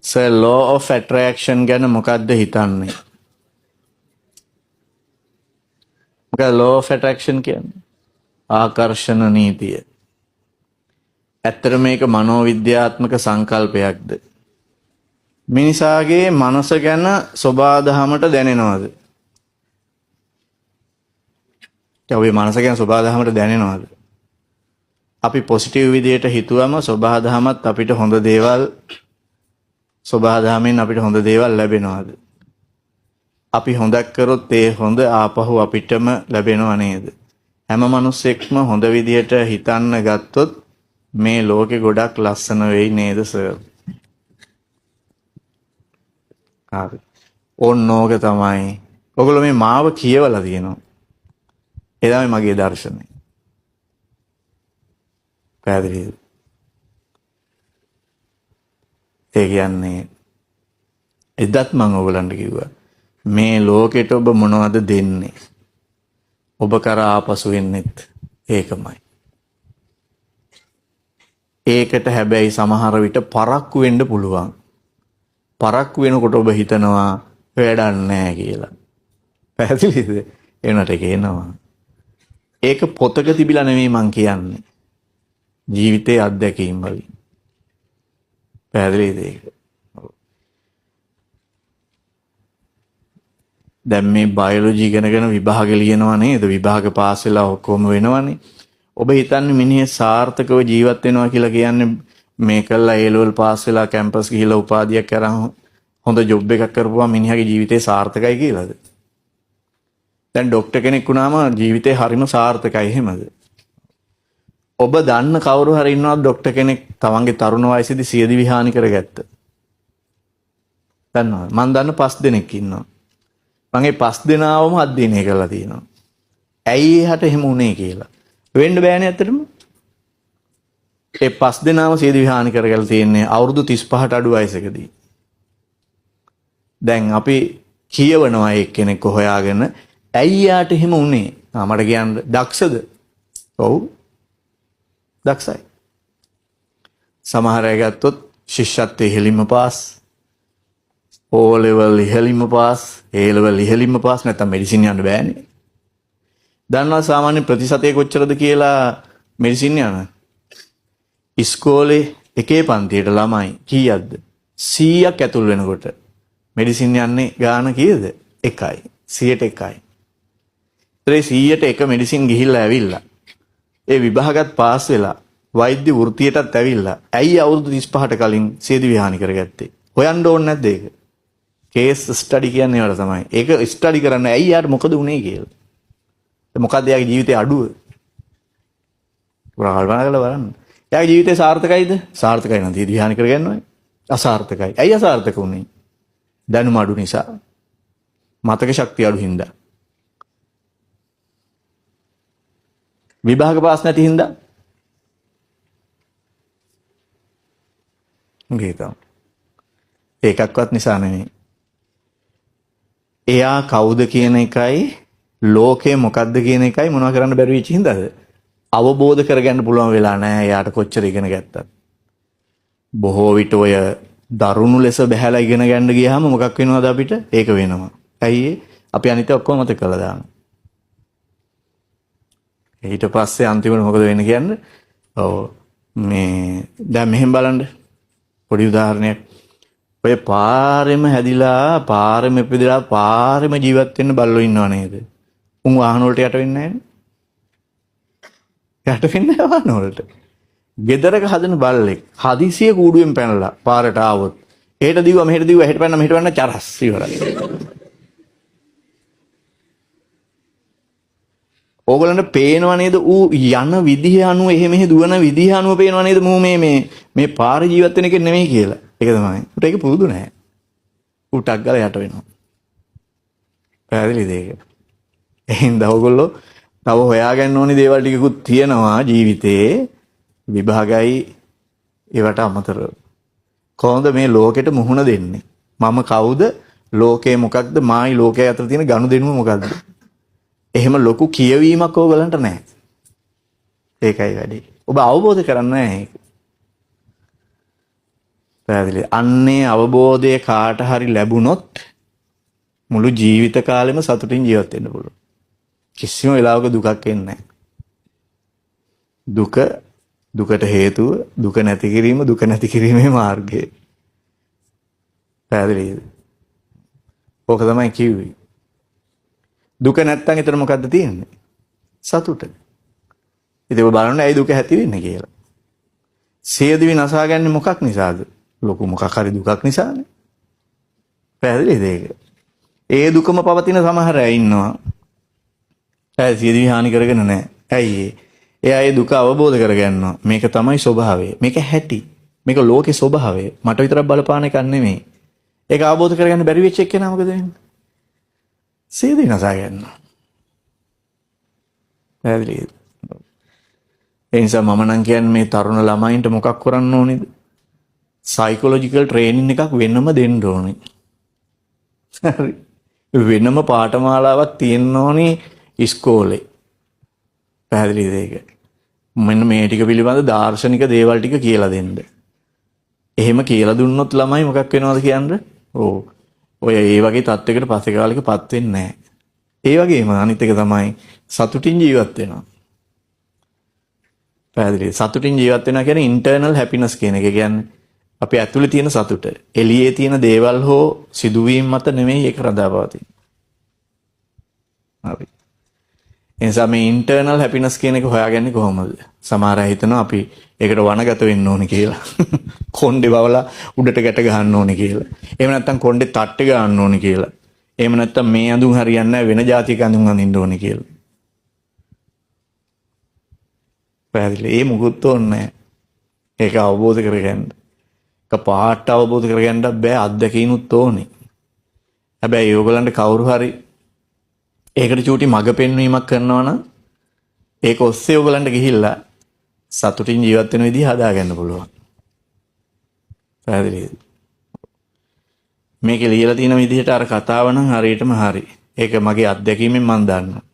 Sir law of attraction ගැන මොකක්ද හිතන්නේ? මොකද law of attraction කියන්නේ? ආකර්ෂණ නීතිය. ඇත්තට මේක මනෝවිද්‍යාත්මක සංකල්පයක්ද? මිනිසාගේ මනස ගැන සබාධමයට දැනෙනවද? ඔබේ මනස ගැන සබාධමයට දැනෙනවද? අපි පොසිටිව් විදියට හිතුවම සබාධමත් අපිට හොඳ දේවල් සබාධමෙන් අපිට හොඳ දේවල් ලැබෙනවද? අපි හොඳක් කරොත් ඒ හොඳ ආපහු අපිටම ලැබෙනව නේද? හැම මිනිස්සෙක්ම හොඳ විදියට හිතන්න ගත්තොත් මේ ලෝකෙ ගොඩක් ලස්සන වෙයි නේද සර්? හරි. ඕනෝක තමයි. ඔයගොල්ලෝ මේ මාව කියවලා තියෙනවා. ඒ තමයි මගේ දර්ශනය. පැහැදිලිද? ඒ කියන්නේ එදත් මම ඔයගලන්ට කිව්වා මේ ලෝකෙට ඔබ මොනවද දෙන්නේ? ඔබ කරා ආපසු වෙන්නෙත් ඒකමයි. ඒකට හැබැයි සමහර විට පරක්කු වෙන්න පුළුවන්. පරක්කු වෙනකොට ඔබ හිතනවා වැඩක් නැහැ කියලා. පැහැදිලිද? එනට කියනවා. ඒක පොතක තිබිලා නෙමෙයි මං කියන්නේ. ජීවිතයේ අත්දැකීම් වලින්. පැහැදිලිද ඒක? දැන් මේ බයොලොජි ඉගෙනගෙන විභාග ලියනවා නේද? විභාග පාස් වෙලා ඔක්කොම වෙනවනේ. ඔබ හිතන්නේ මිනිහේ සාර්ථකව ජීවත් වෙනවා කියලා කියන්නේ මේ කළා A level පාස් වෙලා කැම්පස් ගිහිලා උපාධියක් අරන් හොඳ ජොබ් එකක් කරපුවා මිනිහාගේ ජීවිතේ සාර්ථකයි කියලාද? දැන් ડોක්ටර් කෙනෙක් වුණාම ජීවිතේ හරිම සාර්ථකයි එහෙමද? ඔබ දන්න කවුරු හරි ඉන්නවද ડોක්ටර් කෙනෙක් තමන්ගේ තරුණ වයසේදී සියදිවි හානි කරගත්ත? දන්නවද? මම දන්න 5 දෙනෙක් ඉන්නවා. මම ඒ 5 දෙනාවම අධ්‍යයනය කරලා තියෙනවා. ඇයි එහට එහෙම වුනේ කියලා. වෙන්න බෑනේ ඇත්තටම. ඒ 5 දෙනාම සියදිවි හානි කරගලා තියෙන්නේ අවුරුදු 35ට අඩු වයසකදී. දැන් අපි කියවනවා එක්කෙනෙක් හොයාගෙන ඇයි යාට එහෙම වුනේ? මට කියන්න දක්ෂද? ඔව්. දක්ෂයි. සමහර අය ගත්තොත් ශිෂ්‍යත්වයේ ඉහළින්ම පාස්, O level ඉහළින්ම පාස්, A level ඉහළින්ම පාස් නැත්නම් මෙඩිසින් යන්න බෑනේ. දන්නවා සාමාන්‍ය ප්‍රතිශතය කොච්චරද කියලා මෙඩිසින් යන? ඉස්කෝලේ එකේ පන්තියට ළමයි කීයක්ද? 100ක් ඇතුල් වෙනකොට මෙඩිසින් යන්නේ ගාන කීයද? 1යි. 100ට 1යි. ඒ 100ට 1 මෙඩිසින් ගිහිල්ලා ඇවිල්ලා ඒ විභාගات පාස් වෙලා වෛද්‍ය වෘත්තියටත් ඇවිල්ලා ඇයි අවුරුදු 35ට කලින් සියදිවි හානි කරගත්තේ? හොයන්න ඕනේ නැද්ද ඒක? කේස් ස්ටඩි කියන්නේ ඒවට තමයි. ඒක ස්ටඩි කරන්න ඇයි යාට මොකද උනේ කියලා. මොකද්ද යාගේ ජීවිතේ අඩුව? කල්පනා කරලා බලන්න. යාගේ ජීවිතේ සාර්ථකයිද? සාර්ථකයි නම් සියදිවි හානි කරගන්නවයි. අසාර්ථකයි. ඇයි අසාර්ථක උනේ? දැනුම අඩු නිසා. මතක ශක්තිය අඩු හින්දා. විභාග පාස් නැති හින්දා. ගේතම්. ඒකක්වත් නිසා නෙමෙයි. එයා කවුද කියන එකයි ලෝකේ මොකද්ද කියන එකයි මොනව කරන්න බැරි වෙච්ච හින්දාද? අවබෝධ කරගන්න පුළුවන් වෙලා නැහැ එයාට කොච්චර ඉගෙන ගත්තත්. බොහෝ විට ඔය දරුණු ලෙස බහැලා ඉගෙන ගන්න ගියාම මොකක් වෙනවද අපිට? ඒක වෙනවා. ඇයි අපි අනිත් ඔක්කොම මතක කරලා දානවා. ඊට පස්සේ අන්තිමට මොකද වෙන්නේ කියන්නේ? ඔව් මේ දැන් මෙහෙම බලන්න පොඩි උදාහරණයක්. ඔය පාරෙම හැදිලා පාරෙම ඉපදිලා පාරෙම ජීවත් වෙන්න බල්ලෝ ඉන්නව නේද? උන් වාහන වලට යට වෙන්නේ නැහැ. යට වෙන්නේ නැහැ වාහන වලට. ගෙදරක හදන බල්ලෙක් හදිසිය කූඩුවෙන් පැනලා පාරට ආවොත් එහෙට දිව්වා මෙහෙට දිව්වා එහෙට පැනනා මෙහෙට පැනනා චරස් ඉවරයි. ඕගලන්ට පේනව නේද ඌ යන විදිහ අනුව එහෙ මෙහෙ දුවන විදිහ අනුව පේනව නේද මූ මේ පාරේ ජීවත් වෙන එකෙක් නෙමෙයි කියලා. ඒක තමයි. උට ඒක පුරුදු නැහැ. ඌ ටක් ගාලා යට වෙනවා. පැහැදිලිද ඒක? එහෙනම් ඕගොල්ලෝ තව හොයාගන්න ඕනි දේවල් ටිකකුත් තියෙනවා ජීවිතේ. විභාගයි ඒවට අමතරව. කොහොමද මේ ලෝකෙට මුහුණ දෙන්නේ? මම කවුද? ලෝකේ මොකක්ද? මායි ලෝකයේ අතර තියෙන ගනුදෙනුව මොකක්ද? එහෙම ලොකු කියවීමක් ඕගලන්ට නැහැ. ඒකයි වැඩි. ඔබ අවබෝධ කරන්නේ නැහැ ඒක. පැහැදිලි. අන්නේ අවබෝධය කාට හරි ලැබුණොත් මුළු ජීවිත කාලෙම සතුටින් ජීවත් වෙන්න පුළුවන්. කිසිම වෙලාවක දුකක් එන්නේ නැහැ. දුකට හේතුව දුක නැති කිරීම, දුක නැති කිරීමේ මාර්ගය. පැහැදිලිද? ඕක තමයි කිව්වේ. දුක නැත්තම් ඊතර මොකද්ද තියෙන්නේ? සතුට. ඉතින් ඔබ බලන්න ඇයි දුක ඇති වෙන්නේ කියලා. සියදිවි නසාගන්නේ මොකක් නිසාද? ලොකු මොකක් හරි දුකක් නිසානේ. පැහැදිලිද ඒක? ඒ දුකම පවතින සමහර අය ඉන්නවා. සියදිවි හානි කරගෙන නැහැ. ඇයි ඒ? එයා ඒ දුක අවබෝධ කරගන්නවා. මේක තමයි ස්වභාවය. මේක හැටි. මේක ලෝකේ ස්වභාවය. මට විතරක් බලපාන එකක් නෙමෙයි. ඒක අවබෝධ කරගන්න බැරි වෙච්ච එක්කෙනා මොකද වෙන්නේ? සියදිවි නසා ගන්නවා. පැහැදිලිද? ඒ නිසා මම නම් කියන්නේ මේ තරුණ ළමයින්ට මොකක් කරන්න ඕනේද? සයිකොලොජිකල් ට්‍රේනින් එකක් වෙනම දෙන්න ඕනේ. හරි. වෙනම පාඨමාලාවක් තියෙන්න ඕනේ ඉස්කෝලේ. පැහැදිලිද ඒක? මෙන්න මේ ටික පිළිබඳ දාර්ශනික දේවල් ටික කියලා දෙන්න. එහෙම කියලා දුන්නොත් ළමයි මොකක් වෙනවද කියන්නේ? ඔය ඒ වගේ තත්යකට පස්සේ කාලෙකපත් වෙන්නේ නැහැ. ඒ වගේම අනිත් එක තමයි සතුටින් ජීවත් වෙනවා. පැහැදිලි. සතුටින් ජීවත් වෙනවා කියන්නේ ඉන්ටර්නල් හැපිනස් කියන එක. කියන්නේ අපේ ඇතුලේ තියෙන සතුට. එළියේ තියෙන දේවල් හෝ සිදුවීම් මත නෙමෙයි ඒක රඳාපවතින්නේ. හරි. එනිසා මේ ඉන්ටර්නල් හැපිනස් කියන එක හොයාගන්නේ කොහොමද? සමහර අය හිතනවා අපි ඒකට වනගත වෙන්න ඕනේ කියලා. කොණ්ඩේ බවලා උඩට ගැට ගහන්න ඕනේ කියලා. එහෙම නැත්නම් කොණ්ඩේ තට්ටේ ගන්න ඕනේ කියලා. එහෙම නැත්නම් මේ ඇඳුම් හරියන්නේ නැහැ වෙන જાතියක ඇඳුම් අඳින්න ඕනේ කියලා. පැහැදිලි. ඒ මුකුත් ඕනේ නැහැ. ඒක අවබෝධ කරගන්න. ඒක පාට අවබෝධ කරගන්න බෑ, අත්දැකීනුත් ඕනේ. හැබැයි ඕගලන්ට කවුරු හරි ඒකට චූටි මඟ පෙන්වීමක් කරනවා නම් ඒක ඔස්සේ ඕගලන්ට ගිහිල්ලා සතුටින් ජීවත් වෙන විදිහ හදාගන්න පුළුවන්. පැහැදිලිද? මේකේ ලියලා තියෙන විදිහට අර කතාව නම් හරියටම හරි. ඒක මගේ අත්දැකීමෙන් මම දන්නවා.